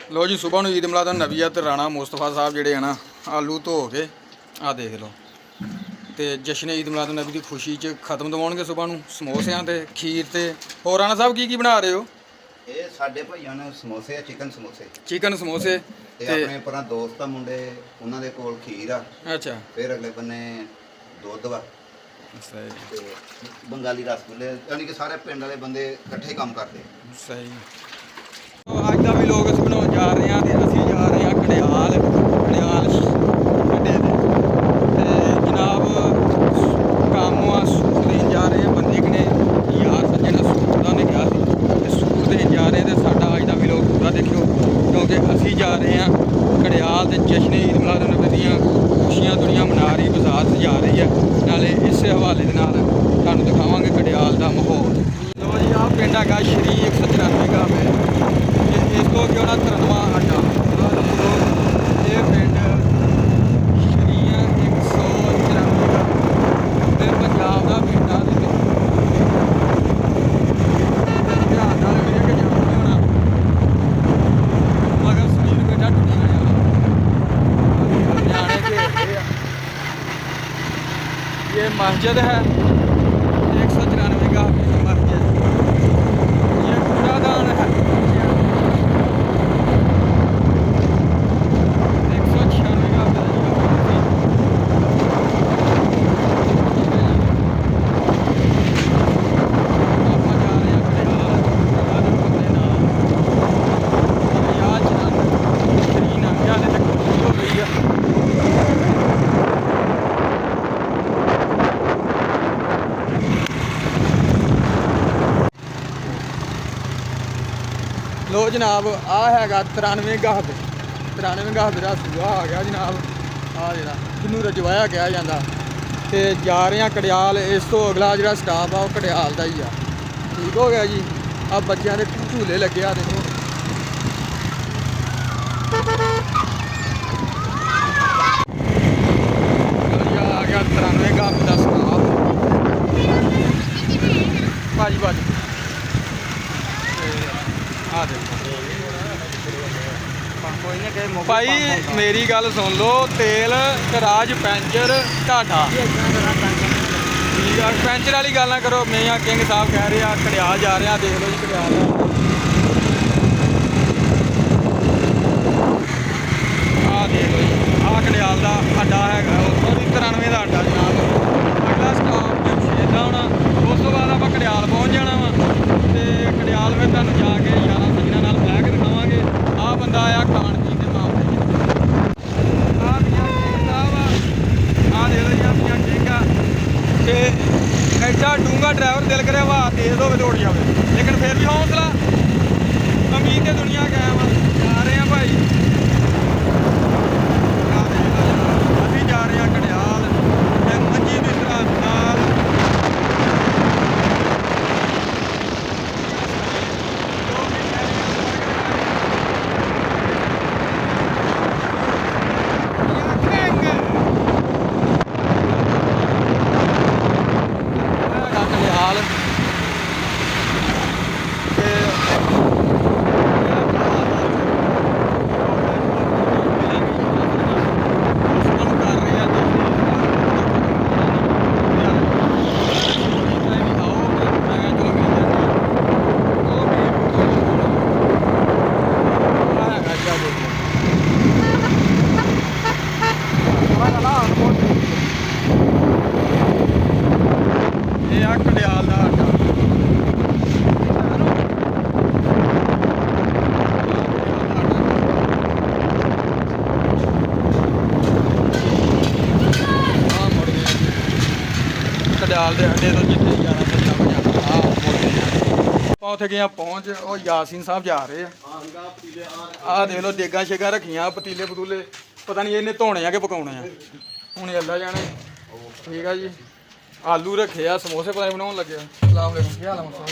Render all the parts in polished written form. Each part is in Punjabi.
लो जी सुबह ईद मिलाद नबी है तो राणा मुस्तफा साहब जेडे है ना आलू धो के आ देख लो तो जश्न ईद मिलाद नबी की खुशी च खत्म दवाउणगे सुबह नूं समोसियां ते खीर ते होर राणा साहब की बना रहे हो? ਇਹ ਸਾਡੇ ਭਾਈਆਂ ਨੇ ਸਮੋਸੇ ਆ, ਚਿਕਨ ਸਮੋਸੇ चिकन समोसे ਤੇ ते ਆਪਣੇ ਪਰਾਂ ਦੋਸਤ ਆ ਮੁੰਡੇ, ਉਹਨਾਂ ਦੇ ਕੋਲ ਖੀਰ ਆ, अच्छा ਫਿਰ ਅਗਲੇ ਬੰਨੇ ਦੁੱਧ ਵਾ सही ਤੇ ਬੰਗਾਲੀ ਰਸਗੁੱਲੇ, ਯਾਨੀ ਕਿ ਸਾਰੇ ਪਿੰਡ ਵਾਲੇ ਬੰਦੇ ਇਕੱਠੇ ਕੰਮ ਕਰਦੇ। सही ਅੱਜ ਦਾ ਵੀ ਲੋਕ ਅਸੀਂ ਬਣਾਉਣ ਜਾ ਰਹੇ ਹਾਂ ਤੇ ਅਸੀਂ ਜਾ ਰਹੇ ਹਾਂ ਕੜਿਆਲ ਅੱਡੇ ਤੇ ਜਨਾਬ ਕੰਮ ਆ ਸੂਟ ਦੇਣ ਜਾ ਰਹੇ ਹਾਂ ਬੰਦੇ ਕਿਨੇ ਯਾਰ ਸੱਜਣ ਸੂਟ ਦਾ ਨੇ ਕਿਹਾ ਸੀ ਤੇ ਸੂਟ ਦੇਣ ਜਾ ਰਹੇ ਤੇ ਸਾਡਾ ਅੱਜ ਦਾ ਵੀ ਲੋਕ ਪੂਰਾ ਦੇਖਿਓ ਕਿਉਂਕਿ ਅਸੀਂ ਜਾ ਰਹੇ ਹਾਂ ਕੜਿਆਲ ਤੇ ਜਸ਼ਨ ਈਦ ਮਿਲਾਦ ਨਬੀ ਦੀਆਂ ਖੁਸ਼ੀਆਂ ਦੁਨੀਆ ਮਨਾ ਰਹੀ, ਬਾਜ਼ਾਰ ਸਜਾ ਰਹੀ ਹੈ। ਨਾਲੇ ਇਸੇ ਹਵਾਲੇ ਦੇ ਨਾਲ ਤੁਹਾਨੂੰ ਦਿਖਾਵਾਂਗੇ ਕੜਿਆਲ ਦਾ ਮਾਹੌਲ। ਲੋ ਜੀ ਆਹ ਪਿੰਡ ਹੈਗਾ ਸ਼੍ਰੀ 194 ਗਾਵੇ ਇਸ ਤੋਂ ਅੱਗੇ ਹੋਣਾ 93 ਅੱਡਾ। ਇਹ ਪਿੰਡ ਸ਼੍ਰੀ 194 ਤੇ ਪੰਜਾਬ ਦਾ ਪਿੰਡ ਆ ਤੇ ਧਿਆਨ ਨਾਲ ਵੀਰੇ ਕਿ ਜਾਣਾ ਹੋਣਾ ਮਗਰ ਸਪੀਡ ਬੇਟਾ ਟੁੱਟੀ ਜਾਣਾ ਨਿਆਣੇ ਖੇਡਦੇ ਆ। ये मस्जिद है 194 का मस्जिद, ये कूड़ादान है 196 का लो जनाब आ हैगा 93 गहब का सूआ आ गया जनाब आ जरा जिन्हों रजवाया कहा जाता तो जा रहे हैं कड़ियाल। इस तो अगला जो स्टाफ आ कड़ियाल का ही आ। ठीक हो गया जी। अब बच्चों के झूले लगे आ देखो आ गया 93 गहब का स्टाफ भाजी भाजी भाई मेरी गल सुन लो, तेल राज पैंचर ढाडा ठीक है, पैंचर वाली गल ना करो। मैं यहाँ किंग साहब कह रहे हैं कड़ियाल जा रहे हैं, देख लो जी कड़ियाल देख लो जी आ कड़ियाल का अड्डा है 93 का अड्डा जनाब। अगला स्टॉप जमशेद का होना, उस तो बाद आप कड़ियाल पहुँच जाना वा तो कड़ियाल में तुम जाके यार सजना नाल बह के दिखावे। आ बंदा आया खान पीन के मामले आ दे दो जी ठीक है। एडा डूंगा ड्राइवर दिल करे हवा तेज हो दौड़ जाए, लेकिन फिर भी हौसला अमीर के दुनिया गए वा जा रहे हैं भाई। अभी जा रहे हैं कड़ियाल मंजी की तरह नाल कड़ियाल के अड्डे तो जितने 11 बजे ਆਪਾਂ ਉੱਥੇ ਗਏ ਪਹੁੰਚ। ਉਹ ਯਾਸੀਨ ਸਾਹਿਬ ਜਾ ਰਹੇ ਆ ਦੇਖ ਲਓ ਦੇਗਾਂ ਸ਼ੇਗਾਂ ਰੱਖੀਆਂ ਪਤੀਲੇ ਪਤੂਲੇ, ਪਤਾ ਨਹੀਂ ਇਹਨੇ ਧੋਣੇ ਆ ਕਿ ਪਕਾਉਣੇ ਆ ਹੁਣ ਅੱਲਾ ਜਾਣੇ। ਠੀਕ ਆ ਜੀ ਆਲੂ ਰੱਖੇ ਆ, ਸਮੋਸੇ ਪਤਾ ਨਹੀਂ ਬਣਾਉਣ ਲੱਗੇ। ਸਲਾਮ ਅਲੈਕੁਮ, ਕੀ ਹਾਲ ਆ ਮੁਸਤਫਾ?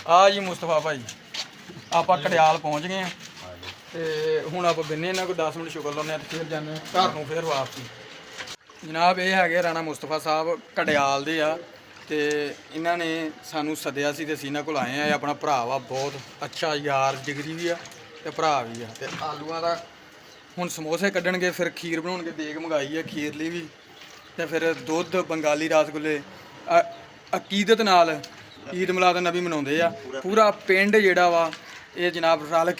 ਆ ਜੀ ਮੁਸਤਫਾ ਭਾਈ ਆਪਾਂ ਕੜਿਆਲ ਪਹੁੰਚ ਗਏ ਆ ਤੇ ਹੁਣ ਆਪਾਂ ਬਿੰਨੇ ਇਹਨਾਂ ਕੋਲ 10 ਮਿੰਟ ਸ਼ੁਕਰ ਲਾਉਂਦੇ ਆ ਤੇ ਫਿਰ ਜਾਂਦੇ ਘਰ ਨੂੰ ਫਿਰ ਵਾਪਸੀ। ਜਨਾਬ ਇਹ ਹੈਗੇ ਰਾਣਾ ਮੁਸਤਫਾ ਸਾਹਿਬ ਕੜਿਆਲ ਦੇ ਆ ਤੇ ਇਹਨਾਂ ਨੇ ਸਾਨੂੰ ਸੱਦਿਆ ਸੀ ਤੇ ਅਸੀਂ ਇਹਨਾਂ ਕੋਲ ਆਏ ਆ। ਇਹ ਆਪਣਾ ਭਰਾ ਵਾ, ਬਹੁਤ ਅੱਛਾ ਯਾਰ ਜਿਗਰੀ ਵੀ ਆ ਤੇ ਭਰਾ ਵੀ ਆ। ਤੇ ਆਲੂਆਂ ਦਾ ਹੁਣ ਸਮੋਸੇ ਕੱਢਣਗੇ, ਫਿਰ ਖੀਰ ਬਣਾਉਣਗੇ, ਦੇਗ ਮੰਗਾਈ ਹੈ ਖੀਰ ਲਈ ਵੀ, ਤੇ ਫਿਰ ਦੁੱਧ, ਬੰਗਾਲੀ ਰਸਗੁੱਲੇ। ਅਕੀਦਤ ਨਾਲ ਈਦ ਮਿਲਾਦ ਨਬੀ ਮਨਾਉਂਦੇ ਆ। ਪੂਰਾ ਪਿੰਡ ਜਿਹੜਾ ਵਾ ਇਹ ਜਨਾਬ ਰਲ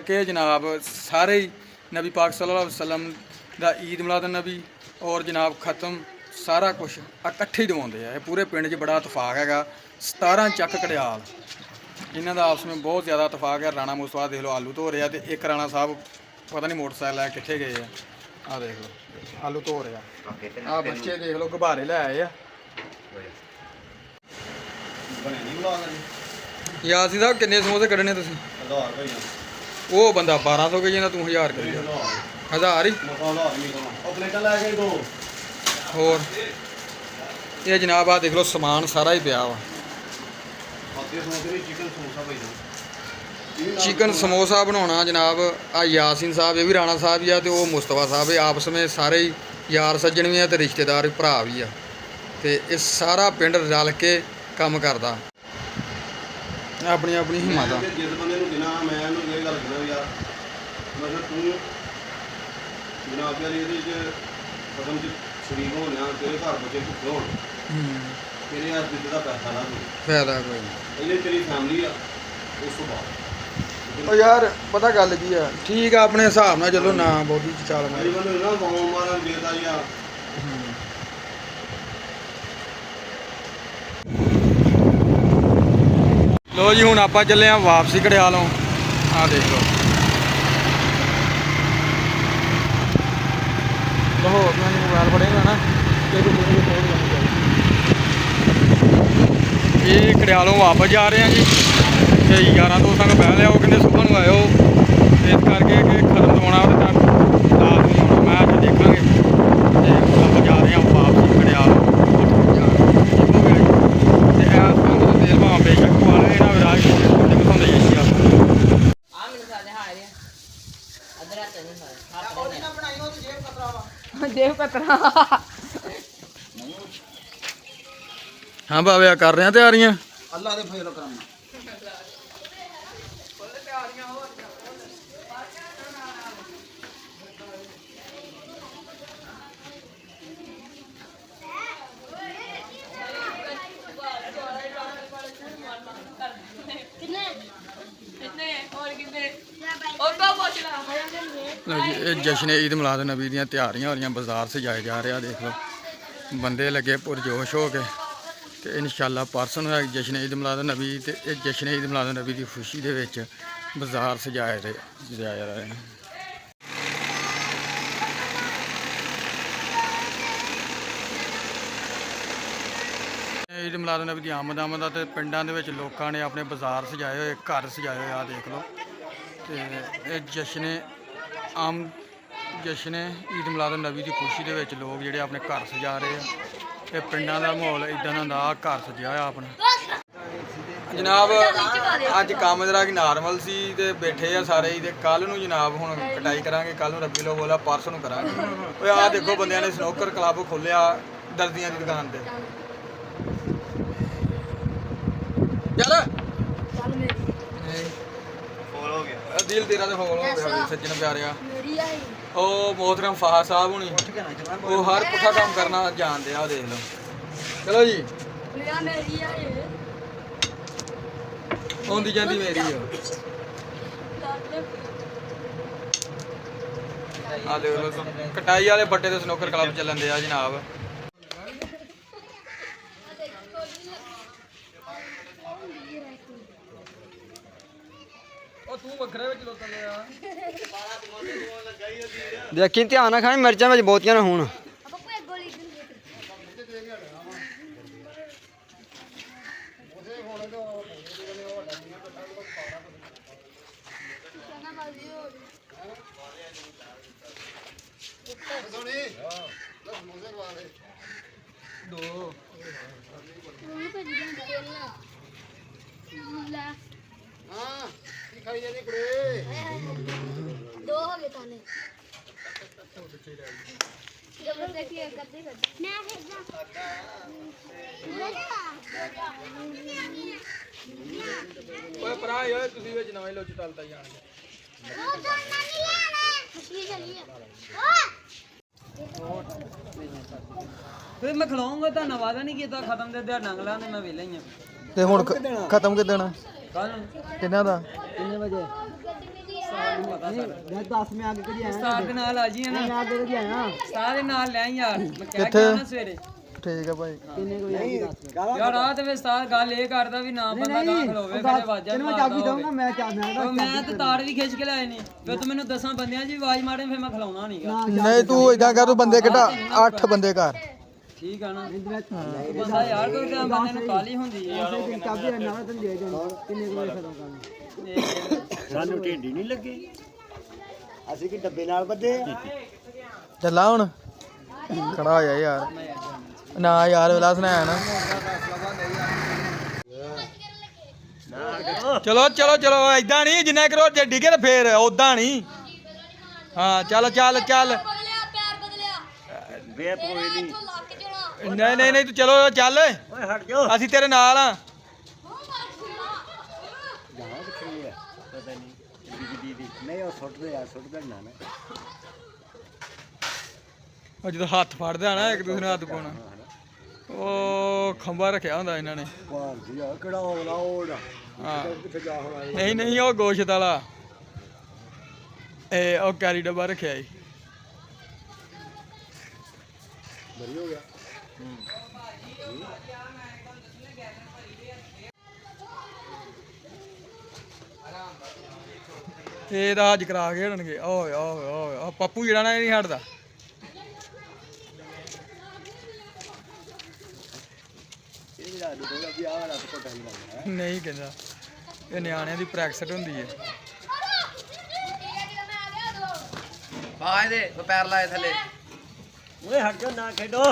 ਕੇ ਜਨਾਬ ਸਾਰੇ ਹੀ ਨਬੀ ਪਾਕ ਸੱਲੱਲਾਹੁ ਅਲੈਹਿ ਵਸੱਲਮ ਦਾ ਈਦ ਮਿਲਾਦ ਨਬੀ ਔਰ ਜਨਾਬ ਖਤਮ ਸਾਰਾ ਕੁਝ ਇਕੱਠੇ ਹੀ ਦਿਵਾਉਂਦੇ ਆ। ਇਹ ਪੂਰੇ ਪਿੰਡ 'ਚ ਬੜਾ ਇਤਫਾਕ ਹੈਗਾ। 17 ਚੱਕ ਕੜਿਆਲ ਇਹਨਾਂ ਦਾ ਆਪਸ ਵਿੱਚ ਬਹੁਤ ਜ਼ਿਆਦਾ ਇਤਫਾਕ ਹੈ। ਰਾਣਾ ਮੂਸਾ ਦੇਖ ਲਓ ਆਲੂ ਧੋ ਰਿਹਾ, ਤੇ ਇੱਕ ਰਾਣਾ ਸਾਹਿਬ ਪਤਾ ਨਹੀਂ ਮੋਟਰਸਾਈਕਲ ਲੈ ਕਿੱਥੇ ਗਏ ਆ। ਆਹ ਦੇਖ ਲਓ ਆਲੂ ਧੋ ਰਿਹਾ। ਆਹ ਬੱਚੇ ਦੇਖ ਲਓ ਗੁਬਾਰੇ ਲੈ ਆਏ ਆ। ਯਾਸੀਨ ਸਾਹਿਬ ਕਿੰਨੇ ਸਮੋਸੇ ਕੱਢਣੇ ਤੁਸੀਂ? ਉਹ ਬੰਦਾ 1200 ਕਹੀ ਜਾਂਦਾ, ਤੂੰ 1000 ਕਹੀ ਜਾਂਦਾ। 1000 ਹੀ ਹੋਰ। ਇਹ ਜਨਾਬ ਆ ਦੇਖ ਲਓ ਸਮਾਨ ਸਾਰਾ ਹੀ ਪਿਆ ਵਾ। ਚਿਕਨ ਸਮੋਸਾ ਬਣਾਉਣਾ ਜਨਾਬ। ਆ ਯਾਸੀਨ ਸਾਹਿਬ, ਇਹ ਵੀ ਰਾਣਾ ਸਾਹਿਬ ਹੀ ਆ, ਤੇ ਉਹ ਮੁਸਤਫਾ ਸਾਹਿਬ। ਇਹ ਆਪਸ ਵਿੱਚ ਸਾਰੇ ਹੀ ਯਾਰ ਸੱਜਣ ਵੀ ਆ ਤੇ ਰਿਸ਼ਤੇਦਾਰ ਭਰਾ ਵੀ ਆ, ਤੇ ਇਹ ਸਾਰਾ ਪਿੰਡ ਰਲ ਕੇ ਕੰਮ ਕਰਦਾ। ਆਪਣੀ ਆਪਣੀ ਹਿੰਮਤ ਆ। ਜਿਸ ਬੰਦੇ ਨੂੰ ਦਿਨਾ ਮੈਂ ਇਹਨੂੰ ਇਹ ਗੱਲ ਕਹਿੰਦਾ ਯਾਰ, ਮਤਲਬ ਤੂੰ ਜਨਾਬ ਯਾਰ ਇਹਦੇ 'ਚ ਕਦਮ 'ਚ ਸ਼ਰੀਕ ਹੋਣਾ, ਤੇਰੇ ਘਰ ਬੱਚੇ ਭੁੱਖੇ ਹੋਣ, ਤੇਰੇ ਹੱਥ ਵਿੱਚ ਦਾ ਪੈਸਾ ਨਾ ਕੋਈ ਫਾਇਦਾ ਕੋਈ ਨਹੀਂ। ਇਹਨੇ ਤੇਰੀ ਫੈਮਿਲੀ ਆ ਉਸ ਤੋਂ ਬਾਅਦ। ਉਹ ਯਾਰ ਪਤਾ ਗੱਲ ਕੀ ਆ, ਠੀਕ ਆ ਆਪਣੇ ਹਿਸਾਬ ਨਾਲ ਚਲੋ, ਨਾ ਬਹੁਤੀ ਚਾਲ ਮਾਰੀ। ਮੇਰੇ ਬੰਦੇ ਨਾ ਗਾਉਂ ਮਾਰਨ ਦੇਦਾ ਜਾਂ ਲੋ ਜੀ ਹੁਣ ਆਪਾਂ ਚੱਲੇ ਆ ਵਾਪਸੀ ਕੜਿਆਲੋਂ। ਆਹ ਦੇਖ ਲਓ ਲਾਹੌਰ ਨਾਲ ਮੋਬਾਈਲ ਫੜੇਗਾ ਨਾ ਇਹ ਕੜਿਆਲੋਂ ਵਾਪਸ ਜਾ ਰਹੇ ਆ ਜੀ। ਤੇ ਯਾਰਾਂ ਦੋਸਤਾਂ ਨੂੰ ਬਹਿ ਲਿਆ, ਉਹ ਕਹਿੰਦੇ ਸੁਬਹ ਨੂੰ ਆਇਓ, ਇਸ ਕਰਕੇ ਕਿ ਖਤਮ ਹੋਣਾ ਉਹਦੇ ਤਾਂ ਰਾਤ ਨਹੀਂ ਹੋਣਾ। ਮੈਂ ਅੱਜ ਦੇਖਾਂਗੇ। ਤੇ ਆਪਾਂ ਜਾ ਰਹੇ ਆ ਵਾਪਸੀ ਕੜਿਆਲ ਹੋ ਗਿਆ ਜੀ। ਤੇ ਇਹ ਤੁਹਾਨੂੰ ਤੇਲ ਭਾਵੇਂ ਬੇਸ਼ੱਕ ਪਾ ਲਏ, ਇਹਨਾਂ ਵਿਰਾਜ ਦੇ ਦਿਖਾਉਂਦੇ ਜੀ ਅਸੀਂ ਦੇਵ ਕਤਰਾ ਹਾਂ ਬਾਬਿਆ ਕਰ ਰਹੇ ਆ ਤਿਆਰੀਆਂ। ਅੱਲਾ ਦੇ ਫਜ਼ਲ ਕਰਮ ਨਾਲ। ਲਓ ਜੀ ਇਹ ਜਸ਼ਨ ਈਦ ਮਿਲਾਦ ਨਬੀ ਦੀਆਂ ਤਿਆਰੀਆਂ ਹੋ ਰਹੀਆਂ, ਬਾਜ਼ਾਰ ਸਜਾਏ ਜਾ ਰਿਹਾ। ਦੇਖ ਲਓ ਬੰਦੇ ਲੱਗੇ ਪੁਰਜੋਸ਼ ਹੋ ਕੇ। ਤੇ ਇਨਸ਼ਾਅੱਲਾ ਪਰਸੋਂ ਨੂੰ ਹੈ ਜਸ਼ਨ ਈਦ ਮਿਲਾਦ ਨਬੀ, ਤੇ ਇਹ ਜਸ਼ਨ ਈਦ ਮਿਲਾਦ ਨਬੀ ਦੀ ਖੁਸ਼ੀ ਦੇ ਵਿੱਚ ਬਾਜ਼ਾਰ ਸਜਾਇਆ ਜਾ ਰਿਹਾ ਹੈ। ਈਦ ਮਿਲਾਦ ਨਬੀ ਦੀ ਆਮਦ ਆ, ਤੇ ਪਿੰਡਾਂ ਦੇ ਵਿੱਚ ਲੋਕਾਂ ਨੇ ਆਪਣੇ ਬਾਜ਼ਾਰ ਸਜਾਏ ਹੋਏ, ਘਰ ਸਜਾਏ ਹੋਏ ਆ ਦੇਖ ਲਓ। ਤੇ ਇਹ ਜਸ਼ਨ ਈਦ ਮਿਲਾਦ ਨਬੀ ਦੀ ਖੁਸ਼ੀ ਦੇ ਵਿੱਚ ਲੋਕ ਜਿਹੜੇ ਆਪਣੇ ਘਰ ਸਜਾ ਰਹੇ ਆ। ਇਹ ਪਿੰਡਾਂ ਦਾ ਮਾਹੌਲ ਇਦਾਂ ਦਾ ਹੁੰਦਾ, ਘਰ ਸਜਿਆ ਹੋਇਆ ਆਪਣਾ। ਜਨਾਬ ਅੱਜ ਕੰਮ ਜਰਾ ਕਿ ਨਾਰਮਲ ਸੀ, ਤੇ ਬੈਠੇ ਆ ਸਾਰੇ ਹੀ। ਤੇ ਕੱਲ ਨੂੰ ਜਨਾਬ ਹੁਣ ਕਟਾਈ ਕਰਾਂਗੇ, ਕੱਲ ਨੂੰ ਰੱਬੀ ਲੋ ਬੋਲਾ, ਪਰਸੋਂ ਨੂੰ ਕਰਾਂਗੇ। ਓਏ ਆਹ ਦੇਖੋ ਬੰਦਿਆਂ ਨੇ ਸਨੋਕਰ ਕਲੱਬ ਖੋਲਿਆ ਦਰਜ਼ੀਆਂ ਦੀ ਦੁਕਾਨ ਤੇ। ਚੱਲ ਫੋਲ ਹੋ ਗਿਆ ਦਿਲ ਤੇਰਾ ਤੇ ਫੋਲ ਹੋ ਗਿਆ ਸੱਜਣ ਪਿਆਰਿਆ। ਉਹ ਮੋਹਤਰਮ ਫਾਹਾ ਸਾਹਿਬ ਹੁਣੀ ਉਹ ਹਰ ਪੁੱਠਾ ਕੰਮ ਕਰਨਾ ਜਾਣਦੇ ਆ, ਦੇਖ ਲਓ। ਚਲੋ ਜੀ ਆਉਂਦੀ ਜਾਂਦੀ ਮੇਰੀ ਆ ਦੇਖ ਲਓ ਕਟਾਈ ਵਾਲੇ ਬੱਟੇ ਤੇ ਸਨੋਕਰ ਕਲੱਬ ਚੱਲਣ ਦੇ ਆ ਜਨਾਬ। ਉਹ ਤੂੰ ਵੱਖਰੇ ਵਿੱਚ ਲੋਕਾਂ ਲਿਆ ਦੇਖੀ ਧਿਆਨ ਨਾਲ ਖਾਣੀ, ਮਿਰਚਾਂ ਵਿੱਚ ਬਹੁਤੀਆਂ ਨਾ ਹੋਣ। ਦੋ ਹਾਂ ਕੀ ਖਾਈ ਜਾਂਦੀ ਕੁੜੇ? ਦੋ ਹੋ ਗਏ ਤਾਨੇ। ਓਏ ਭਰਾ ਓਏ ਤੁਸੀਂ ਵਿੱਚ ਨਵੇਂ ਲੋਚ ਚੱਲਦਾ ਜਾਣਗੇ ਫਿਰ ਮੈਂ ਖਲਾਉਂਗਾ ਤਾਂ ਵਾਦਾ ਨਹੀਂ ਕੀਤਾ ਖਤਮ ਦੇ ਦਿਹਾੜ ਨੰਗਲਾਂ ਨੇ ਮੈਂ ਵੇਲੇ ਹੀ ਆ ਤੇ ਹੁਣ ਖਤਮ ਕਿ ਦੇਣਾ ਕੱਲ ਕਿੰਨਾ ਦਾ ਕਿੰਨੇ ਵਜੇ ਮੈਂ 10 ਮੈਂ ਅੱਗੇ ਕਦੀ ਆਇਆ ਉਸਤਾਦ ਦੇ ਨਾਲ ਆ ਜੀ ਨਾ ਮੈਂ ਅੱਗੇ ਕਦੀ ਆਇਆ ਉਸਤਾਦ ਦੇ ਨਾਲ ਲੈ ਯਾਰ ਮੈਂ ਕਹਿ ਕੇ ਆਣਾ ਸਵੇਰੇ ਠੀਕ ਹੈ ਭਾਈ ਕਿੰਨੇ ਕੋਈ ਯਾਰ ਰਾਤ ਵਿੱਚ ਉਸਤਾਦ ਗੱਲ ਇਹ ਕਰਦਾ ਵੀ ਨਾ ਬੰਦਾ ਗਾਂ ਖਲੋਵੇ ਫਿਰ ਆਵਾਜ਼ਾਂ ਮੈਂ ਚਾਬੀ ਦਊਂਗਾ ਮੈਂ ਮੈਂ ਤੇ ਤਾਰ ਵੀ ਖਿੱਚ ਕੇ ਲਾਏ ਨੇ ਫਿਰ ਤੂੰ ਮੈਨੂੰ 10 ਬੰਦਿਆਂ ਦੀ ਆਵਾਜ਼ ਮਾਰੇ ਫਿਰ ਮੈਂ ਖਲਾਉਣਾ ਨਹੀਂਗਾ ਨਹੀਂ ਤੂੰ ਇਦਾਂ ਕਰ ਤੂੰ ਬੰਦੇ ਕਿੱਡਾ 8 ਬੰਦੇ ਕਰ ਠੀਕ ਆ ਨਾ ਬੰਦਾ ਯਾਰ ਕੋਈ ਤਾਂ ਬੰਦੇ ਨੂੰ ਕਾਲੀ ਹੁੰਦੀ ਹੈ ਚਾਬੀ ਨਾਲ ਤੈਨੂੰ ਦੇ ਦੇਣਾ ਕਿੰਨੇ ਕੋਈ ਖਤਮ ਕਰਨਾ ਸਾਨੂੰ ਢੇਡੀ ਨਹੀਂ ਲੱਗੀ ਅਸੀਂ ਕਿ ਡੱਬੇ ਨਾਲ ਬੱਧੇ ਚੱਲਾ ਹੁਣ ਖੜਾ ਹੋਇਆ ਯਾਰ ਨਾ ਯਾਰ ਵਿਲਾਸ ਨਾ ਆਇਆ ਨਾ ਚਲੋ ਚਲੋ ਚਲੋ ਐਦਾਂ ਨਹੀਂ ਜਿੰਨਾ ਕਰੋ ਜੇ ਡਿੱਗੇ ਤਾਂ ਫੇਰ ਉਦਾਂ ਨਹੀਂ ਹਾਂ ਚੱਲ ਚੱਲ ਚੱਲ ਵੇ ਕੋਈ ਨਹੀਂ ਨਹੀਂ ਨਹੀਂ ਨਹੀਂ ਤੂੰ ਚਲੋ ਚੱਲ ਓਏ ਹਟ ਜਾ ਅਸੀਂ ਤੇਰੇ ਨਾਲ ਆ ਜਹਾਂ ਕਿੱਥੇ ਆ ਪਤਾ ਨਹੀਂ ਦੀਦੀ ਨਹੀਂ ਉਹ ਸੁੱਟਦੇ ਆ ਸੁੱਟਦੇ ਨਾ ਨਾ ਉਹ ਜਦੋਂ ਹੱਥ ਫੜਦੇ ਆ ਨਾ ਇੱਕ ਦੂਸਰੇ ਨੂੰ ਹੱਥ ਪਾਉਣਾ ਉਹ ਖੰਭਾ ਰੱਖਿਆ ਹੁੰਦਾ ਇਹਨਾਂ ਨੇ ਵਾਹ ਜੀ ਆ ਕਿਹੜਾ ਹੋਣਾ ਉਹ ਹਾਂ ਕਿੱਥੇ ਜਾ ਹੋਣਾ ਨਹੀਂ ਨਹੀਂ ਉਹ ਗੋਸ਼ਤ ਵਾਲਾ ਇਹ ਉਹ ਕੈਰੀ ਡੱਬਾ ਰੱਖਿਆ ਈ ਬਰੀ ਹੋ ਗਿਆ ਇਹ ਤਾਂ ਅੱਜ ਕਰਾ ਕੇ ਹਟਣਗੇ ਓਏ ਓਏ ਓਏ ਉਹ ਪੱਪੂ ਜਿਹੜਾ ਨਾ ਇਹ ਨਹੀਂ ਹਟਦਾ ਇਹ ਜਿਹੜਾ ਥੋੜਾ ਵਿਆਹ ਵਾਲਾ ਕੋਟਾ ਹੀ ਲੱਗਦਾ ਨਹੀਂ ਕਹਿੰਦਾ ਇਹ ਨਿਆਣਿਆਂ ਦੀ ਪ੍ਰੈਕਟਿਸ ਹੁੰਦੀ ਹੈ ਆ ਇਹਦੇ ਪੈਰ ਲਾਏ ਥੱਲੇ ਓਏ ਹਟ ਜਾ ਨਾ ਖੇਡੋ